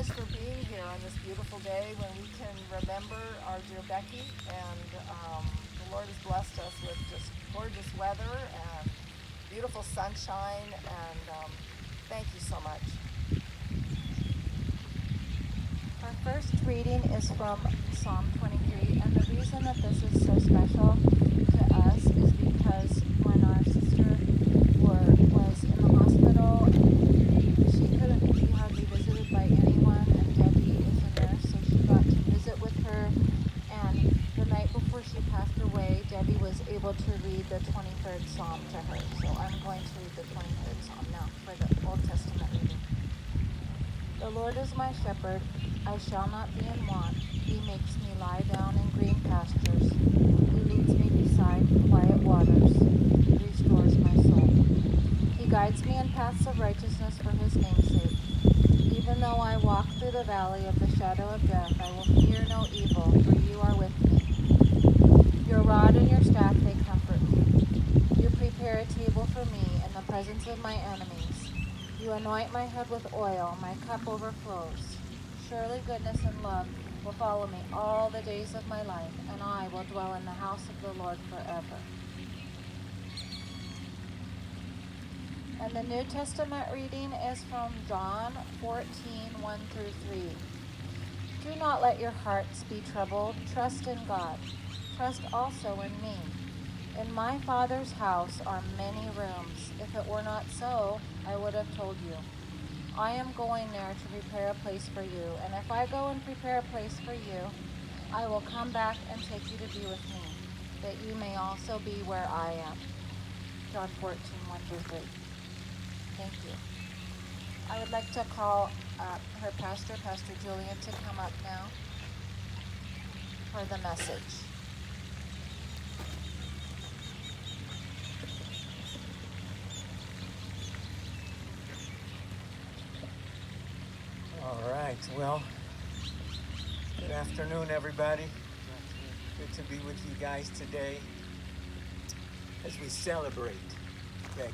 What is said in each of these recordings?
much for being here on this beautiful day when we can remember our dear Becky. And the Lord has blessed us with just gorgeous weather and beautiful sunshine. And thank you so much. Our first reading is from Psalm 23, and the reason that this is so special to us is because when our sister was in the hospital, she couldn't be hardly visited by anyone, and Debbie is a nurse, so she got to visit with her, and the night before she passed away, Debbie was able to read the 23rd Psalm to her, so I'm going to read the 23rd Psalm now for the Old Testament reading. The Lord is my shepherd, I shall not be in want. He makes me lie down in green pastures. He leads me beside quiet waters. He restores my soul. He guides me in paths of righteousness for his name's sake. Even though I walk through the valley of the shadow of death, I will fear no evil, for you are with me. Your rod and your staff, they comfort me. You prepare a table for me in the presence of my enemies. You anoint my head with oil, my cup overflows. Surely goodness and love will follow me all the days of my life, and I will dwell in the house of the Lord forever. And the New Testament reading is from John 14, 1 through 3. Do not let your hearts be troubled. Trust in God. Trust also in me. In my Father's house are many rooms. If it were not so, I would have told you. I am going there to prepare a place for you, and if I go and prepare a place for you, I will come back and take you to be with me, that you may also be where I am. John 14, 1 through 3. Thank you. I would like to call her pastor, Pastor Julian, to come up now for the message. All right, well, good afternoon, everybody. Good to be with you guys today as we celebrate Becky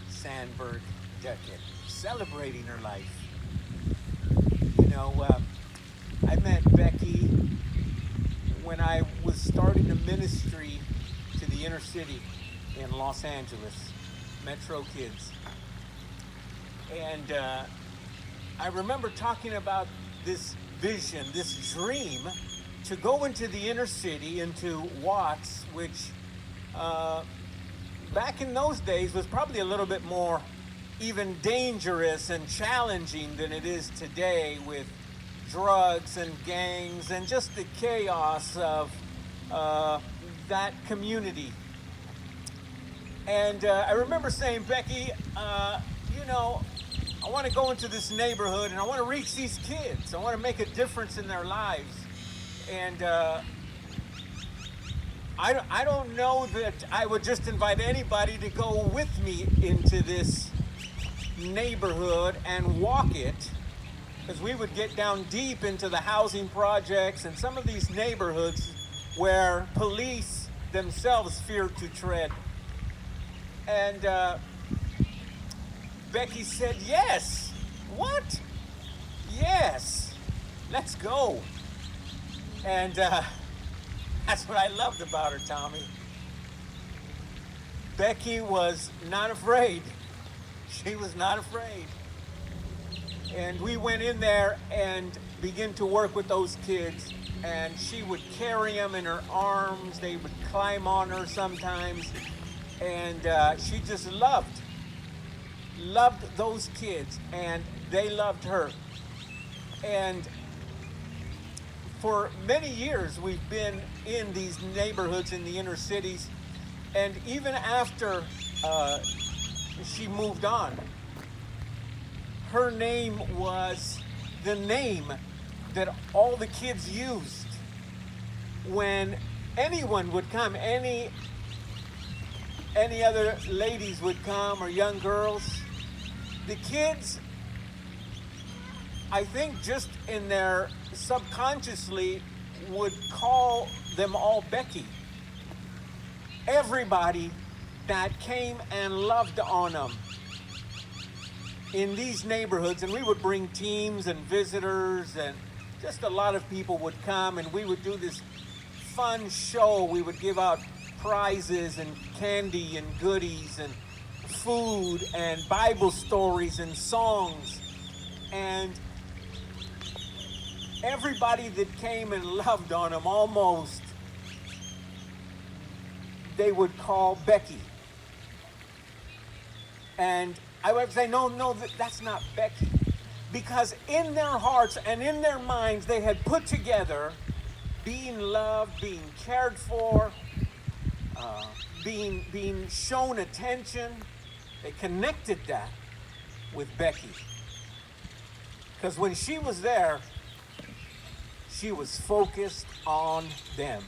Sandberg Duckett, celebrating her life. You know, I met Becky when I was starting a ministry to the inner city in Los Angeles, Metro Kids. And I remember talking about this vision, this dream, to go into the inner city, into Watts, which back in those days was probably a little bit more even dangerous and challenging than it is today, with drugs and gangs and just the chaos of that community. And I remember saying, Becky, you know, I want to go into this neighborhood and I want to reach these kids. I want to make a difference in their lives. And I don't know that I would just invite anybody to go with me into this neighborhood and walk it, because we would get down deep into the housing projects and some of these neighborhoods where police themselves fear to tread. And Becky said, yes. What? Yes. Let's go. And that's what I loved about her, Tommy. Becky was not afraid. She was not afraid. And we went in there and began to work with those kids. And she would carry them in her arms. They would climb on her sometimes. And she just loved those kids, and they loved her. And for many years we've been in these neighborhoods in the inner cities, and even after she moved on, her name was the name that all the kids used when anyone would come, any other ladies would come, or young girls. The kids, I think just in their subconsciously, would call them all Becky. Everybody that came and loved on them in these neighborhoods, and we would bring teams and visitors, and just a lot of people would come, and we would do this fun show. We would give out prizes and candy and goodies and food and Bible stories and songs. And everybody that came and loved on him, almost, they would call Becky. And I would say, no, that's not Becky. Because in their hearts and in their minds, they had put together being loved, being cared for, being shown attention. They connected that with Becky. Because when she was there, she was focused on them.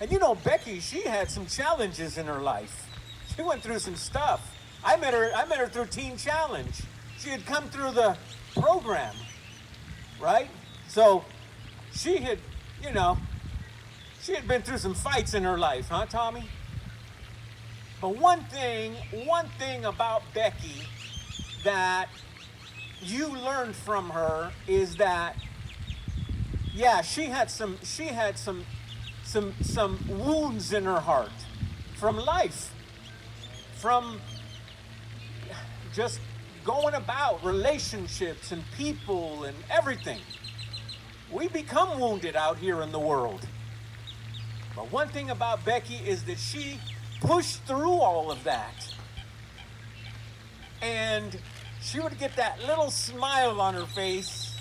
And you know, Becky, she had some challenges in her life. She went through some stuff. I met her through Teen Challenge. She had come through the program, right? So she had, she had been through some fights in her life, huh, Tommy? But one thing about Becky that you learned from her is that, yeah, she had some wounds in her heart from life, from just going about relationships and people and everything. We become wounded out here in the world. But one thing about Becky is that she pushed through all of that. And she would get that little smile on her face.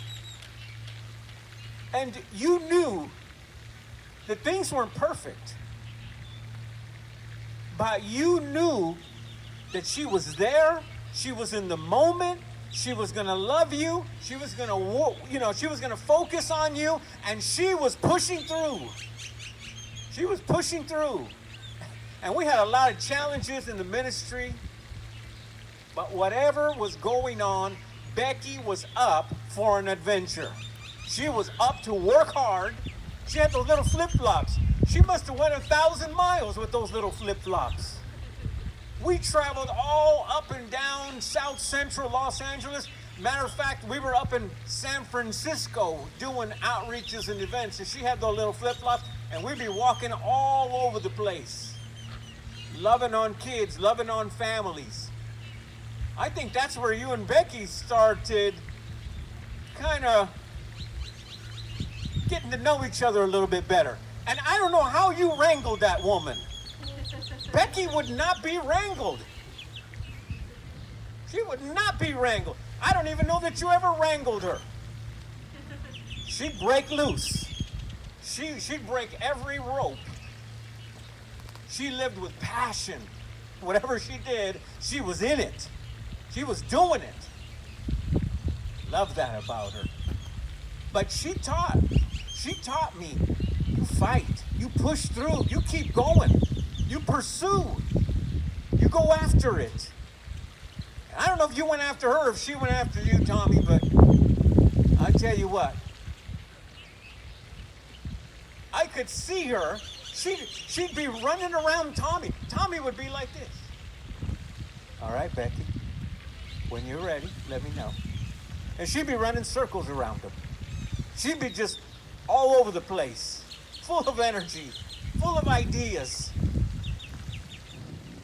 And you knew that things weren't perfect. But you knew that she was there. She was in the moment. She was going to love you. She was going to, she was going to focus on you. And she was pushing through. She was pushing through. And we had a lot of challenges in the ministry. But whatever was going on, Becky was up for an adventure. She was up to work hard. She had those little flip-flops. She must have went 1,000 miles with those little flip-flops. We traveled all up and down South Central Los Angeles. Matter of fact, we were up in San Francisco doing outreaches and events, and she had those little flip-flops, and we'd be walking all over the place, loving on kids, loving on families. I think that's where you and Becky started kind of getting to know each other a little bit better. And I don't know how you wrangled that woman. Becky would not be wrangled. She would not be wrangled. I don't even know that you ever wrangled her. She'd break loose. She'd break every rope. She lived with passion. Whatever she did, she was in it. She was doing it. Love that about her. But she taught me, you fight, you push through, you keep going, you pursue, you go after it. I don't know if you went after her or if she went after you, Tommy, but I tell you what, I could see her. She'd be running around Tommy. Tommy would be like this. All right, Becky, when you're ready, let me know. And she'd be running circles around him. She'd be just all over the place, full of energy, full of ideas.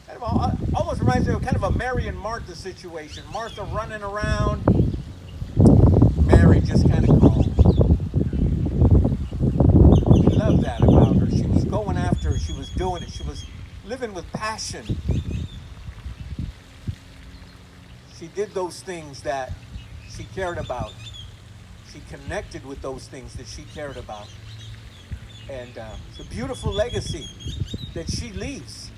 Kind of almost reminds me of kind of a Mary and Martha situation. Martha running around, Mary just kind of calm. We love that about her. She was going after it. She was doing it. She was living with passion. She did those things that she cared about. She connected with those things that she cared about. And it's a beautiful legacy that she leaves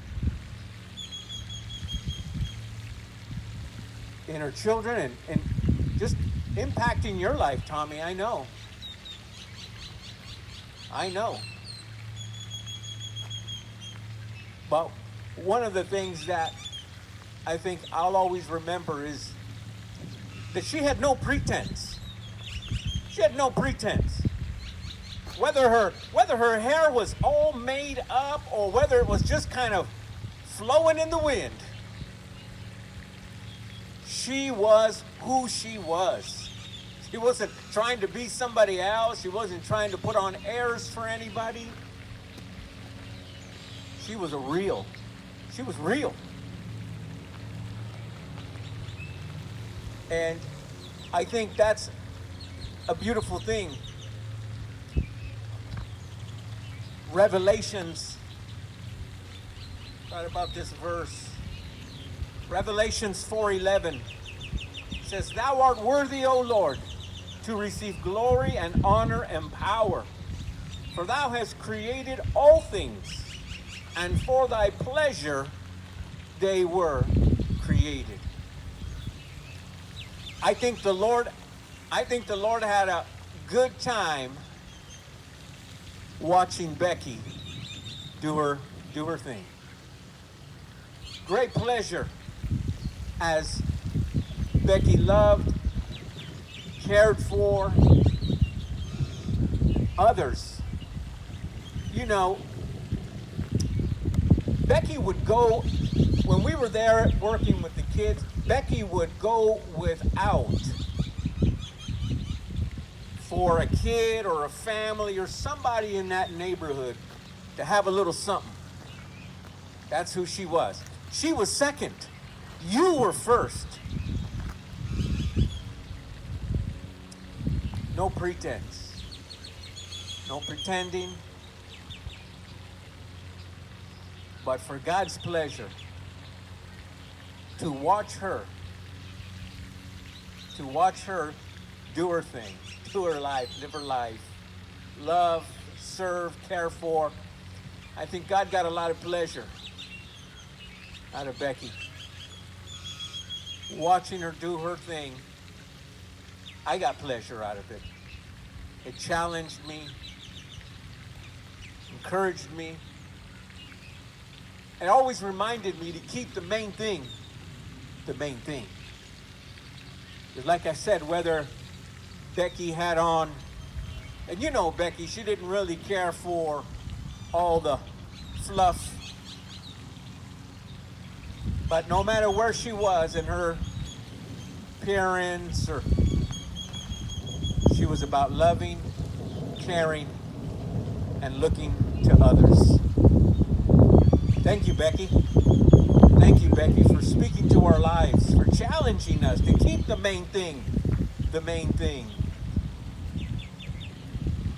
in her children and just impacting your life, Tommy. I know. But one of the things that I think I'll always remember is that she had no pretense. She had no pretense. Whether her hair was all made up or whether it was just kind of flowing in the wind, she was who she was. She wasn't trying to be somebody else. She wasn't trying to put on airs for anybody. She was real. She was real. And I think that's a beautiful thing. Revelations, right about this verse. Revelations 4:11 says, "Thou art worthy, O Lord, to receive glory and honor and power. For thou hast created all things, and for thy pleasure they were created." I think the Lord had a good time watching Becky do her thing. Great pleasure as Becky loved, cared for others. You know, Becky would go, when we were there working with the kids, Becky would go without for a kid or a family or somebody in that neighborhood to have a little something. That's who she was. She was second. You were first. No pretense. No pretending. But for God's pleasure, to watch her do her thing, do her life, live her life, love, serve, care for. I think God got a lot of pleasure out of Becky. Watching her do her thing, I got pleasure out of it. It challenged me, encouraged me. It always reminded me to keep the main thing the main thing. Because like I said, whether Becky had on, and you know Becky, she didn't really care for all the fluff. But no matter where she was in her appearance, or she was about loving, caring, and looking to others. Thank you, Becky. Thank you, Becky, for speaking to our lives, for challenging us to keep the main thing the main thing.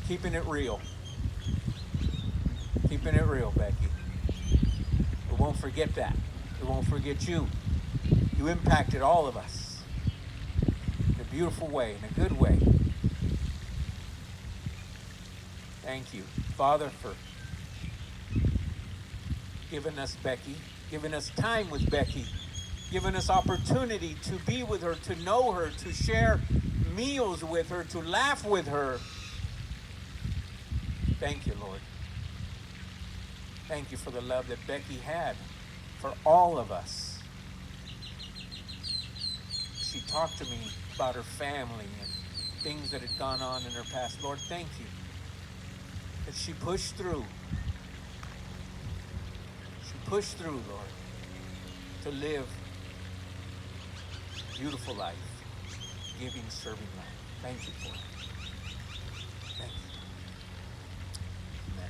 Keeping it real. Keeping it real, Becky. We won't forget that. We won't forget you. You impacted all of us in a beautiful way, in a good way. Thank you, Father, for giving us Becky, giving us time with Becky, giving us opportunity to be with her, to know her, to share meals with her, to laugh with her. Thank you, Lord. Thank you for the love that Becky had for all of us. She talked to me about her family and things that had gone on in her past. Lord, thank you that she pushed through. She pushed through, Lord, to live a beautiful life, giving, serving life. Thank you for it. Thank you. Amen.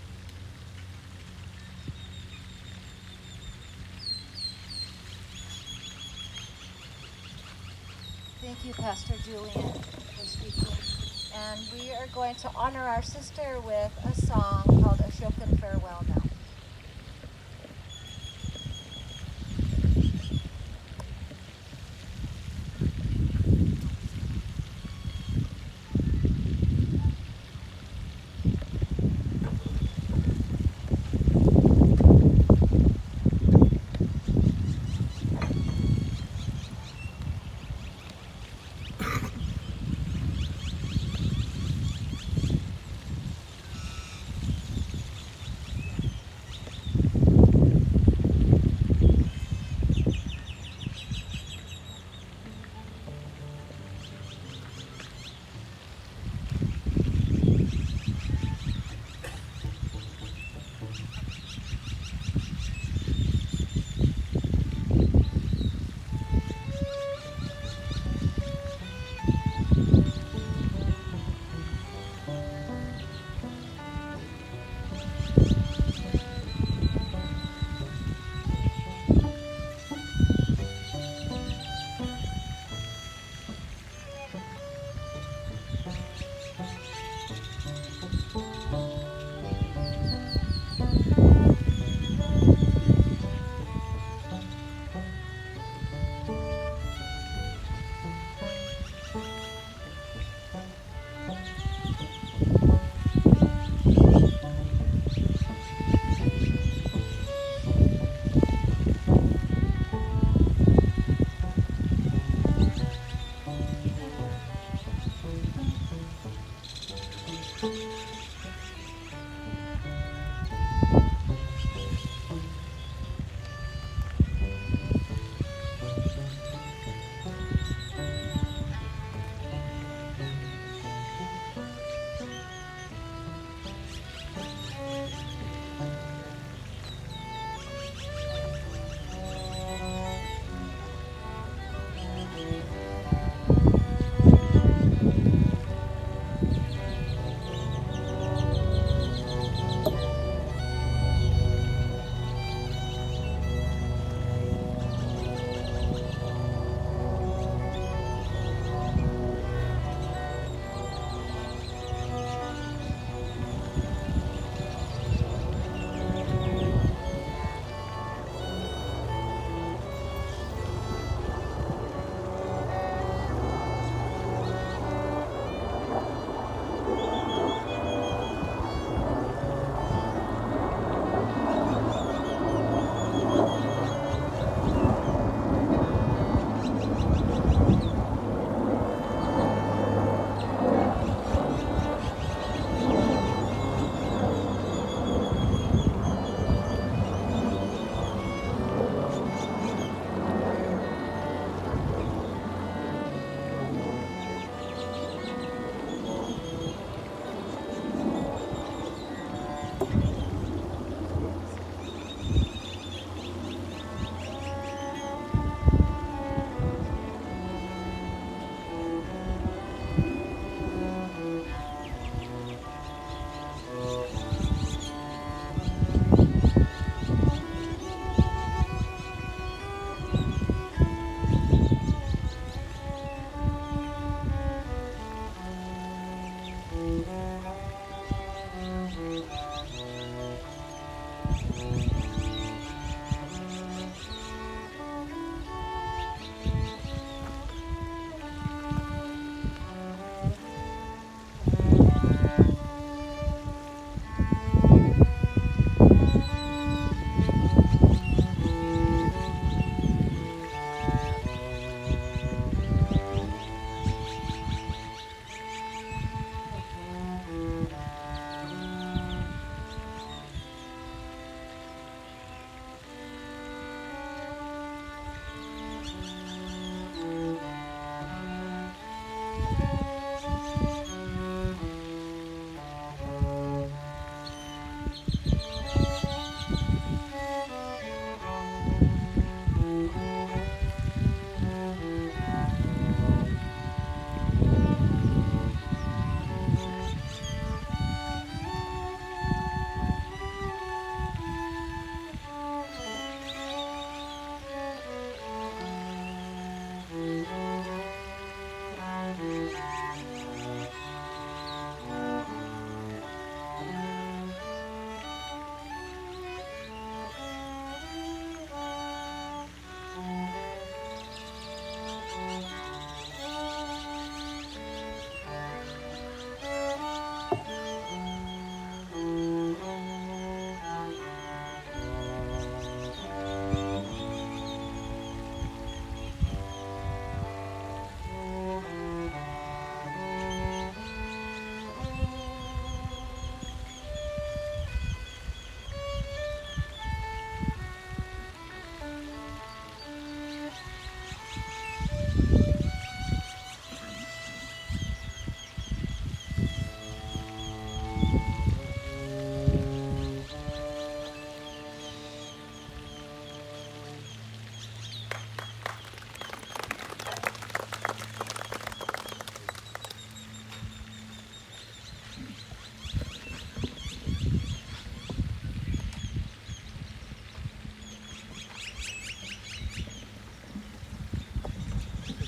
Thank you, Pastor Julian, for speaking. And we are going to honor our sister with a song called A Shoken Farewell Now.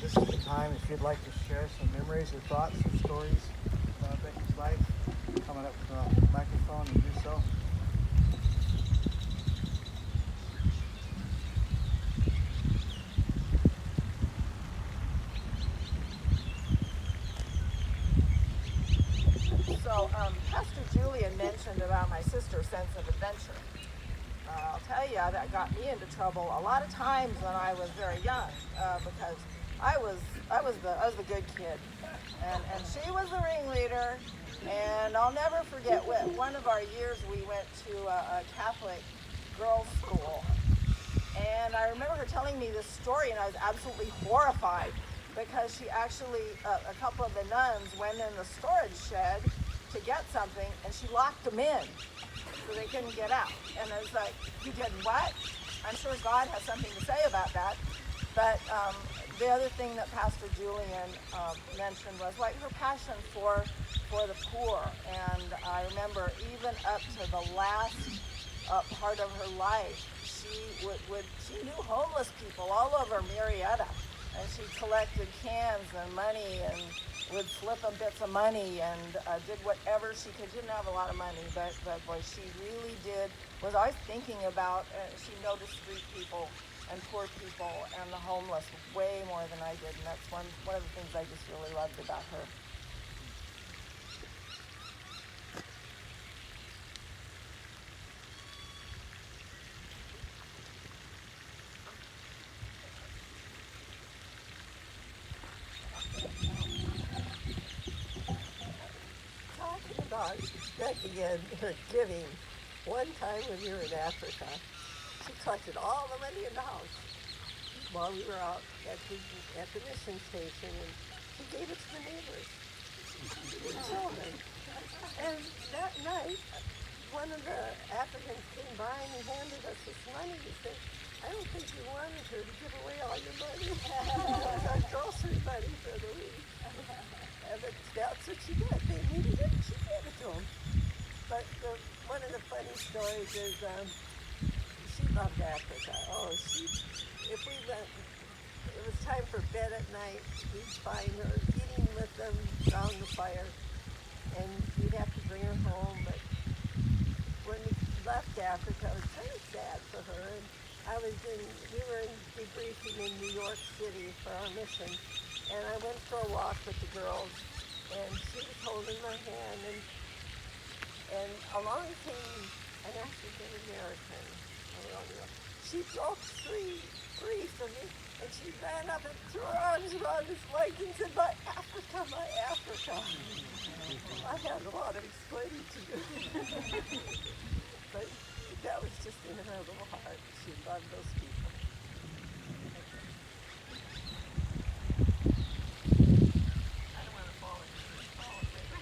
This is the time if you'd like to share some memories or thoughts or stories about Becky's life, coming up to the microphone and do so. So, Pastor Julian mentioned about my sister's sense of adventure. I'll tell you, that got me into trouble a lot of times when I was very young, because I was the good kid, and she was the ringleader. And I'll never forget one of our years we went to a Catholic girls' school, and I remember her telling me this story, and I was absolutely horrified because she actually, a couple of the nuns went in the storage shed to get something, and she locked them in so they couldn't get out. And I was like, you did what? I'm sure God has something to say about that. But the other thing that Pastor Julian mentioned was like her passion for the poor. And I remember even up to the last part of her life, she knew homeless people all over Marietta, and she collected cans and money and would slip them bits of money and did whatever she could. She didn't have a lot of money, but boy, she really was always thinking about, she noticed street people and poor people and the homeless way more than I did, and that's one of the things I just really loved about her. Talking about Becky and her giving, one time when we were in Africa, she collected all the money in the house while we were out at the mission station, and she gave it to the neighbors, the children. And that night, one of the Africans came by and he handed us this money. He said, I don't think you wanted her to give away all your money. It was our grocery money for the week. But that's what she did. They needed it, she gave it to them. But one of the funny stories is she loved Africa. If we went, it was time for bed at night, we'd find her eating with them around the fire, and we'd have to bring her home. But when we left Africa. It was kind of sad for her. And we were in debriefing in New York City for our mission, and I went for a walk with the girls, and she was holding my hand, and along came an African American. She broke free from me, and she ran up and threw her arms around his legs and said, "My Africa, my Africa." I had a lot of explaining to do. But that was just in her little heart. She loved those people. I don't want to fall into this politics.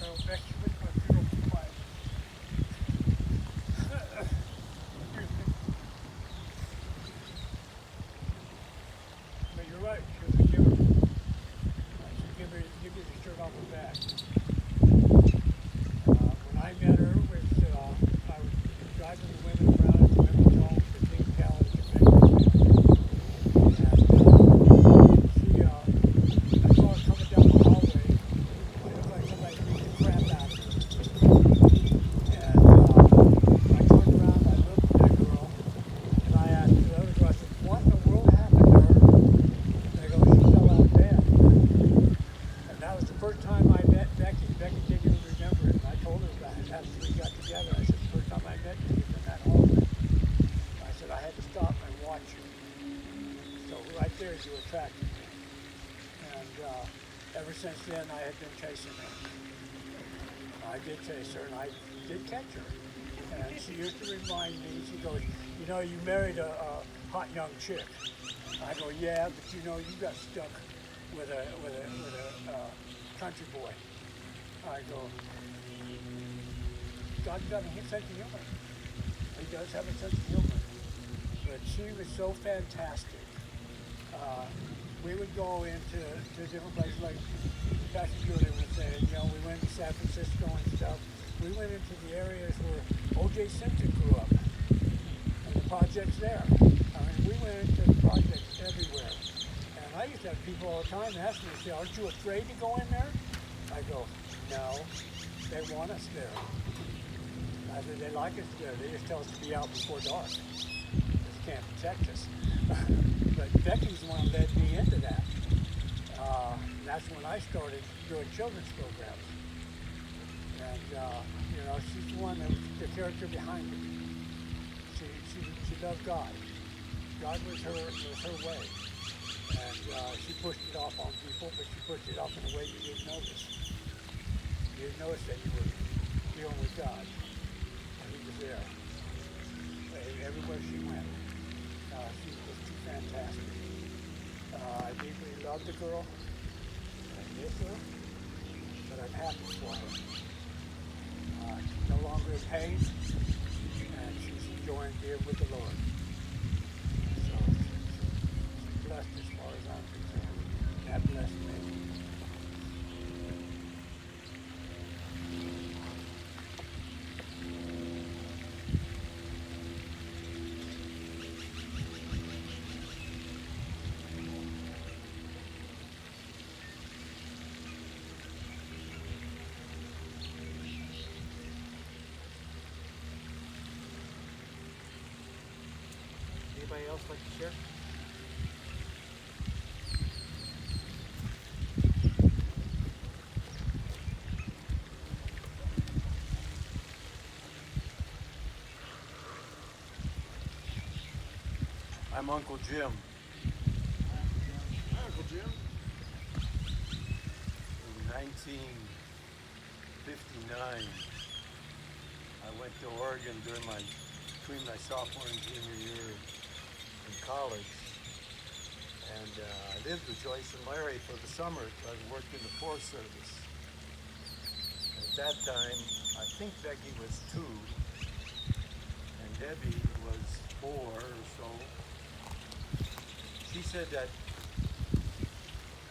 Well, Becky, what's my funeral quiet? But you're right, she was a giver. She give me the shirt off her back. When I met her, I was driving the women around at the women's home for King College I saw her coming down the hallway. It looked like somebody beat the crap out of her. And I turned around, I looked at that girl, and I asked the other girl, I said, "What in the world happened to her?" They go, "She fell out of bed." And that was the first time I met Becky. Becky didn't even remember it. And I told her about it after we got together. I said, "The first time I met you was in that hallway." I said, "I had to stop and watch you." So right there, you attracted me. And ever since then, I had been chasing her. I did chase her, and I did catch her. And she used to remind me, she goes, "You know, you married a hot young chick." I go, "Yeah, but you know, you got stuck with a country boy." I go, "God's got a sense of humor. He does have a sense of humor." But she was so fantastic. We would go into different places, like Pastor Julie was saying, you know, we went to San Francisco and stuff. We went into the areas where O.J. Simpson grew up, and the projects there. I mean, we went into the projects everywhere. And I used to have people all the time ask me, say, "Aren't you afraid to go in there?" I go, "No, they want us there. Either they like us there, they just tell us to be out before dark. They can't protect us." But Becky's the one that led me into that. And that's when I started doing children's programs. And, you know, she's the one that was the character behind it. She loved God. God was her way. And she pushed it off on people, but she pushed it off in a way you didn't notice. You didn't notice that you were dealing with God. And he was there. Everywhere she went. She was too fantastic. I deeply love the girl. I miss her. But I'm happy for her. She's no longer in pain. And she's enjoying being with the Lord. So she's blessed as far as I'm concerned. That blessed me. Anybody else like to share? I'm Uncle Jim. Hi, Uncle Jim. In 1959, I went to Oregon between my sophomore and junior year in college. And I lived with Joyce and Larry for the summer. I worked in the Forest Service. At that time, I think Becky was 2, and Debbie was 4 or so. She said that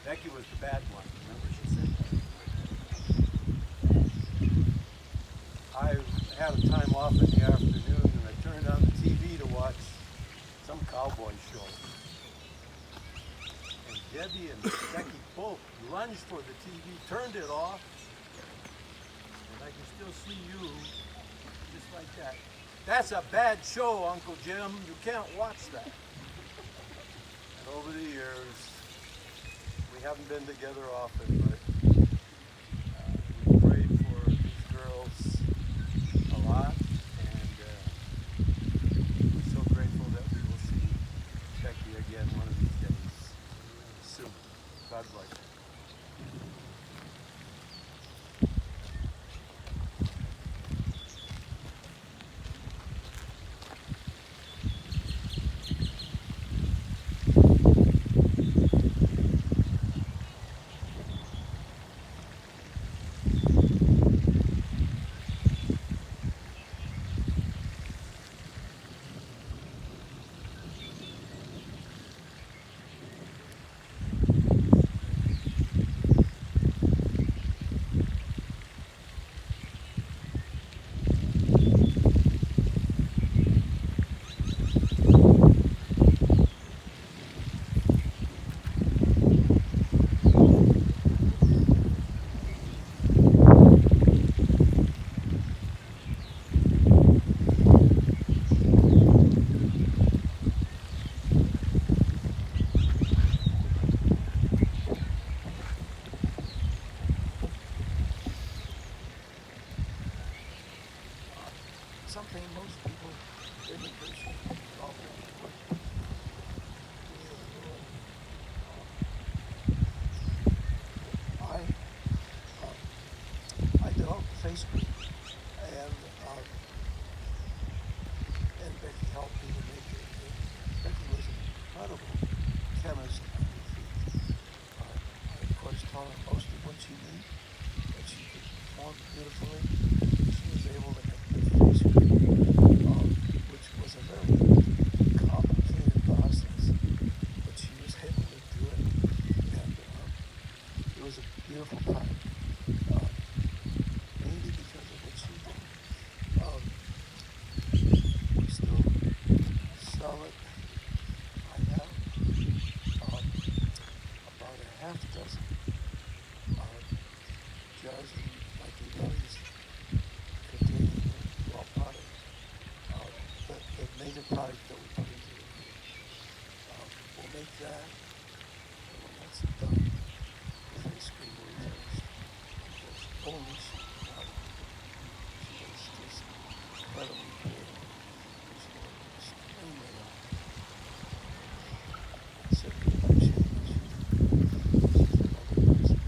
Becky was the bad one. Remember she said that? I had a time off in the afternoon and I turned on the TV to watch some cowboy show. And Debbie and Becky both lunged for the TV, turned it off, and I can still see you just like that. That's a bad show, Uncle Jim. You can't watch that. And over the years, we haven't been together often, but we prayed for these girls a lot, and we're so grateful that we will see Becky again one of these days soon. God bless you. Something most people didn't appreciate about it. I developed a face cream, and Becky helped me to make it. Becky was an incredible chemist. I of course taught her most of what she knew, but she could perform beautifully. She was able to make the face cream, which was a very complicated process, but she was able to do it, and it was a beautiful product, mainly because of what she did. We still sell it. I have about a half dozen jars in my devotees containing the raw product, the major product that we put into the cream. We'll make that, and when that's done, the face cream will be finished. There's only she product. She is just incredibly creative. She's worked extremely hard. I certainly appreciate what she did. She's another person.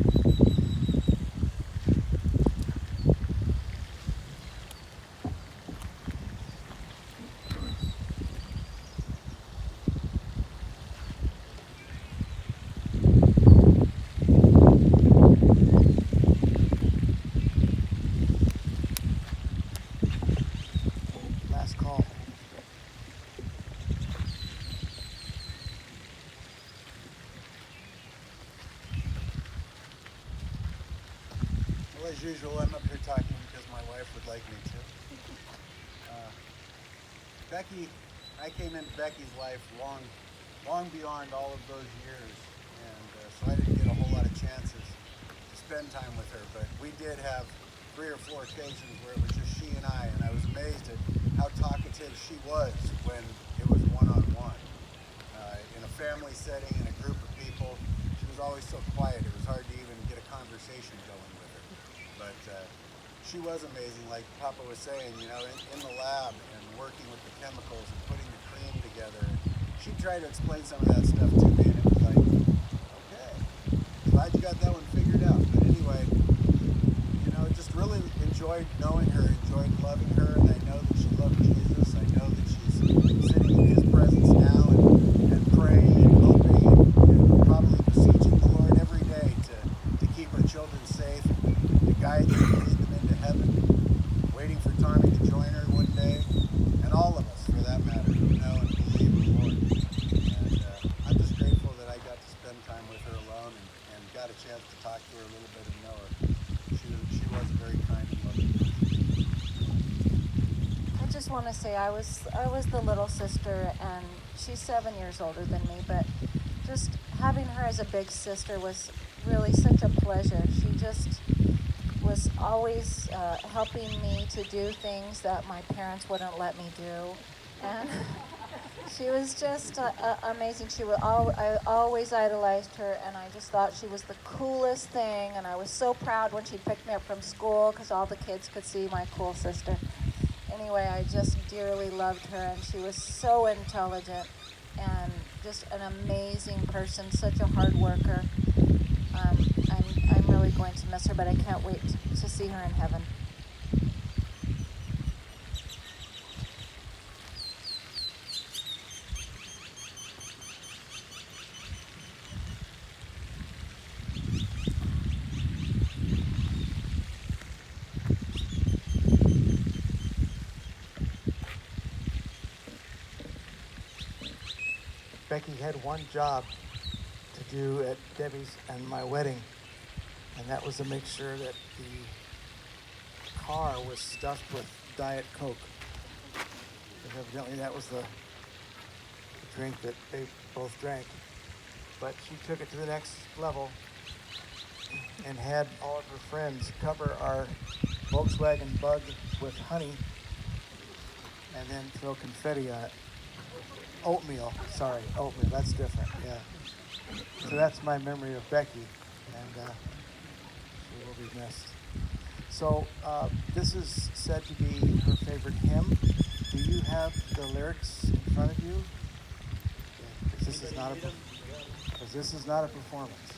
Last call. Well, as usual, I'm up here talking because my wife would like me to. Becky, I came into Becky's life long beyond all of those years, and so I didn't get a whole lot of chances to spend time with her, but we did have 3 or 4 occasions where it was just she and I was amazed at how talkative she was when it was one-on-one. In a family setting, in a group of people, she was always so quiet, it was hard to even get a conversation going with her. But she was amazing, like Papa was saying, you know, in the lab and working with the chemicals and putting the cream together. She'd try to explain some of that stuff to me, and it was like, okay, glad you got that one figured out. But anyway, you know, just really enjoyed knowing her, enjoyed loving her, and I know that she loved Jesus. I know that she's sitting in his presence now and praying and hoping and probably beseeching the Lord every day to keep her children safe, to guide them, to lead them into heaven, waiting for Tommy to join her one day, and all of us, for that matter, who know and believe in the Lord. And I'm just grateful that I got to spend time with her alone and got a chance to talk to her a little bit and know her. She was a very kind and loving person. just want to say I was the little sister, and she's 7 years older than me, but just having her as a big sister was really such a pleasure. She just was always helping me to do things that my parents wouldn't let me do, and she was just amazing. I always idolized her, and I just thought she was the coolest thing, and I was so proud when she picked me up from school because all the kids could see my cool sister. Anyway, I just dearly loved her, and she was so intelligent and just an amazing person, such a hard worker. I'm really going to miss her, but I can't wait to see her in heaven. Becky had one job to do at Debbie's and my wedding, and that was to make sure that the car was stuffed with Diet Coke. Because evidently that was the drink that they both drank. But she took it to the next level and had all of her friends cover our Volkswagen Bug with honey and then throw confetti on it. Oatmeal, that's different, yeah. So that's my memory of Becky, and she will be missed. So this is said to be her favorite hymn. Do you have the lyrics in front of you? Because this is not a performance.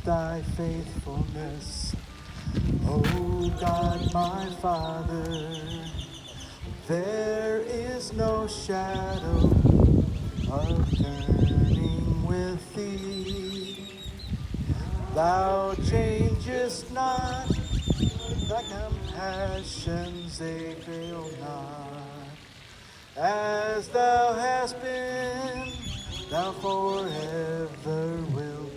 Thy faithfulness, O God my Father, there is no shadow of turning with thee. Thou changest not, thy compassions they fail not. As thou hast been, thou forever will be.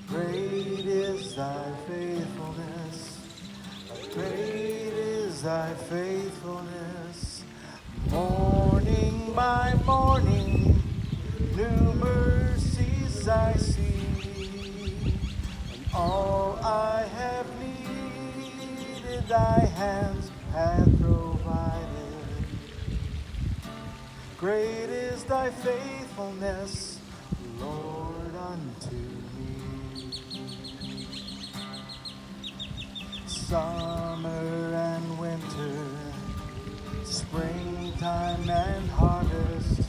Great is thy faithfulness, great is thy faithfulness. Morning by morning, new mercies I see, and all I have needed thy hands hath provided. Great is thy faithfulness, Lord, unto me. Summer and winter, springtime and harvest,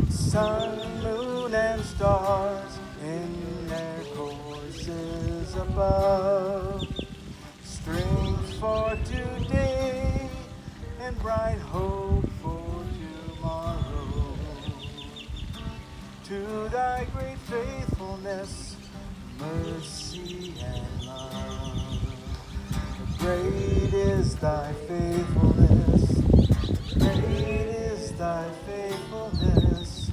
sun, moon, and stars in their courses above. Strength for today and bright hope for tomorrow. To thy great faithfulness, mercy and love. Great is thy faithfulness, great is thy faithfulness.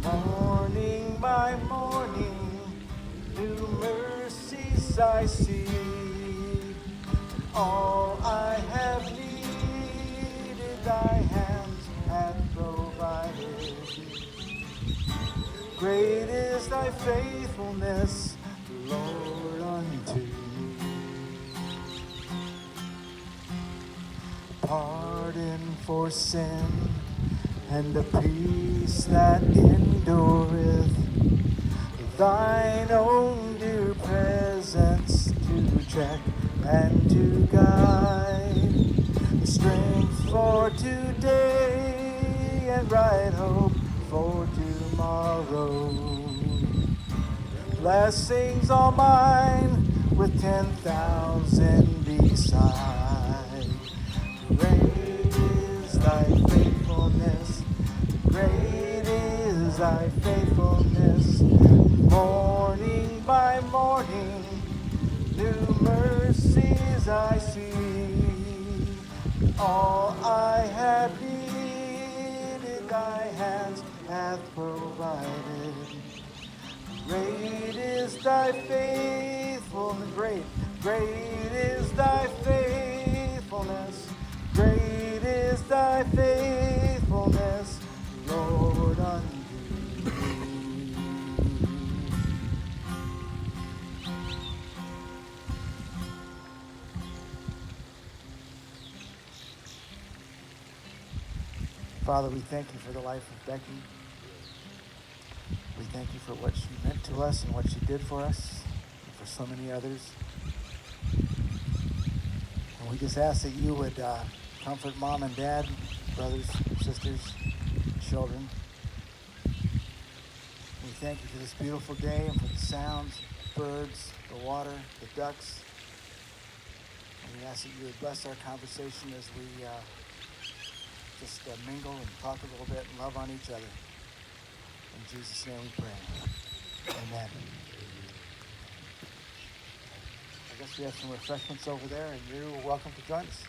Morning by morning, new mercies I see. All I have needed, thy hands have provided. Great is thy faithfulness, Lord, unto me. Pardon for sin and the peace that endureth, thine own dear presence to check and to guide, strength for today and bright hope for tomorrow. Blessings all mine with 10,000 beside. Great is thy faithfulness, great is thy faithfulness. Morning by morning, new mercies I see. thy faithfulness. Great, great is thy faithfulness. Great is thy faithfulness, Lord, unto me. Father, we thank you for the life of Becky. We thank you for what she meant to us and what she did for us and for so many others. And we just ask that you would comfort mom and dad, brothers, sisters, children. We thank you for this beautiful day and for the sounds, birds, the water, the ducks. And we ask that you would bless our conversation as we just mingle and talk a little bit and love on each other. In Jesus' name we pray. Amen. I guess we have some refreshments over there, and you're welcome to join us.